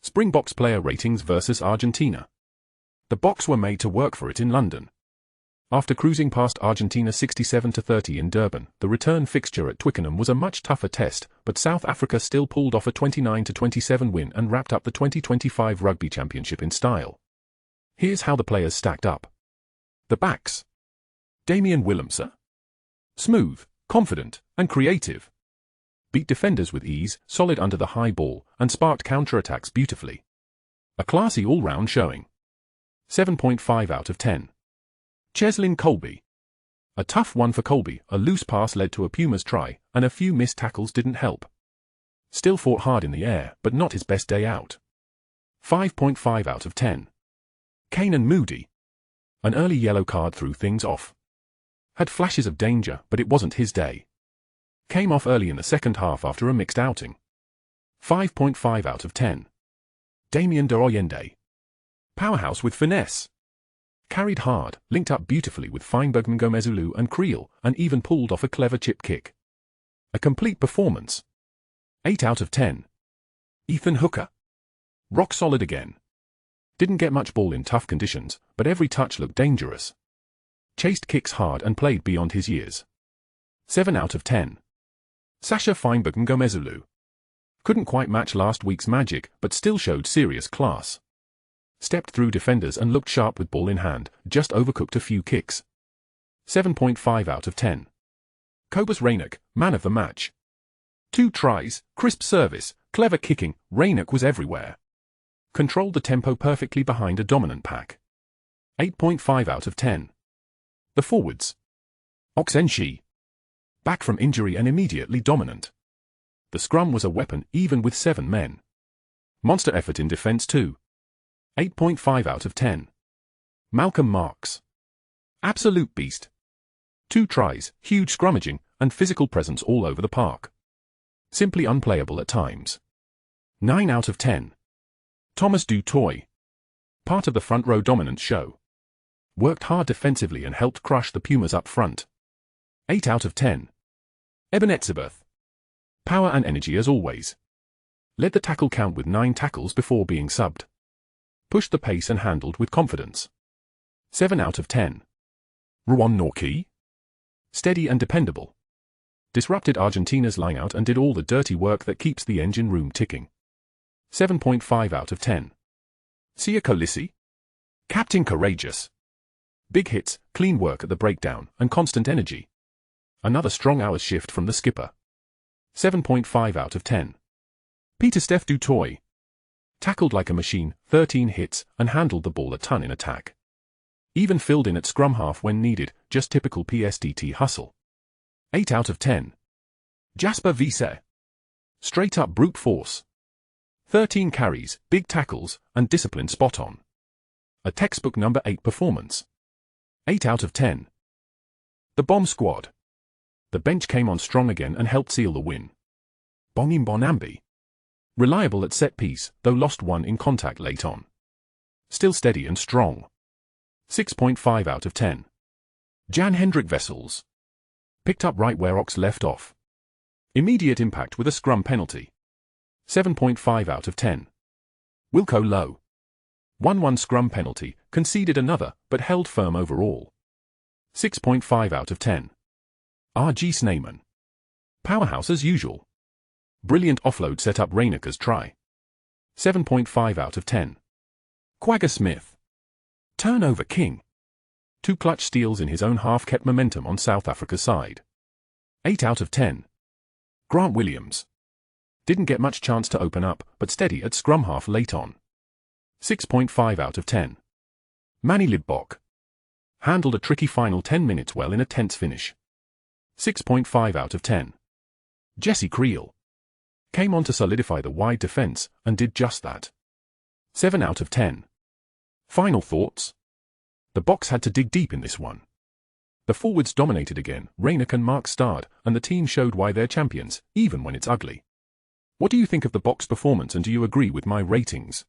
Springboks player ratings versus Argentina. The Boks were made to work for it in London. After cruising past Argentina 67-30 in Durban, the return fixture at Twickenham was a much tougher test, but South Africa still pulled off a 29-27 win and wrapped up the 2025 Rugby Championship in style. Here's how the players stacked up. The backs. Damian Willemse. Smooth, confident, and creative. Beat defenders with ease, solid under the high ball, and sparked counter-attacks beautifully. A classy all-round showing. 7.5 out of 10. Cheslin Colby. A tough one for Colby, a loose pass led to a Pumas try, and a few missed tackles didn't help. Still fought hard in the air, but not his best day out. 5.5 out of 10. Kainan Moodie. An early yellow card threw things off. Had flashes of danger, but it wasn't his day. Came off early in the second half after a mixed outing. 5.5 out of 10. Damien de Oyende. Powerhouse with finesse. Carried hard, linked up beautifully with Feinberg Ngomezulu and Creel, and even pulled off a clever chip kick. A complete performance. 8 out of 10. Ethan Hooker. Rock solid again. Didn't get much ball in tough conditions, but every touch looked dangerous. Chased kicks hard and played beyond his years. 7 out of 10. Sasha Feinberg Ngomezulu. Couldn't quite match last week's magic, but still showed serious class. Stepped through defenders and looked sharp with ball in hand, just overcooked a few kicks. 7.5 out of 10. Cobus Reinach, man of the match. 2 tries, crisp service, clever kicking, Reinach was everywhere. Controlled the tempo perfectly behind a dominant pack. 8.5 out of 10. The forwards. Oxenshi. Back from injury and immediately dominant. The scrum was a weapon even with 7 men. Monster effort in defence too. 8.5 out of 10. Malcolm Marks. Absolute beast. 2 tries, huge scrummaging, and physical presence all over the park. Simply unplayable at times. 9 out of 10. Thomas Du Toit. Part of the front row dominance show. Worked hard defensively and helped crush the Pumas up front. 8 out of 10. Eben Etzebeth. Power and energy as always. Led the tackle count with 9 tackles before being subbed. Pushed the pace and handled with confidence. 7 out of 10. Ruan Norquay. Steady and dependable. Disrupted Argentina's lineout and did all the dirty work that keeps the engine room ticking. 7.5 out of 10. Sia Kolisi. Captain courageous. Big hits, clean work at the breakdown, and constant energy. Another strong hours shift from the skipper. 7.5 out of 10. Pieter-Steph du Toit. Tackled like a machine, 13 hits, and handled the ball a ton in attack. Even filled in at scrum half when needed, just typical PSDT hustle. 8 out of 10. Jasper Wiese. Straight up brute force. 13 carries, big tackles, and discipline spot on. A textbook number 8 performance. 8 out of 10. The Bomb Squad. The bench came on strong again and helped seal the win. Bongi Mbonambi. Reliable at set piece, though lost one in contact late on. Still steady and strong. 6.5 out of 10. Jan Hendrik Wessels. Picked up right where Ox left off. Immediate impact with a scrum penalty. 7.5 out of 10. Wilco Low. 1-1 scrum penalty, conceded another, but held firm overall. 6.5 out of 10. R.G. Snyman. Powerhouse as usual. Brilliant offload set up Reinach's try. 7.5 out of 10. Quagga Smith. Turnover king. 2 clutch steals in his own half kept momentum on South Africa's side. 8 out of 10. Grant Williams. Didn't get much chance to open up, but steady at scrum half late on. 6.5 out of 10. Manny Libbok. Handled a tricky final 10 minutes well in a tense finish. 6.5 out of 10. Jesse Creel. Came on to solidify the wide defence, and did just that. 7 out of 10. Final thoughts? The Boks had to dig deep in this one. The forwards dominated again, Reinach and Mark starred, and the team showed why they're champions, even when it's ugly. What do you think of the Boks' performance and do you agree with my ratings?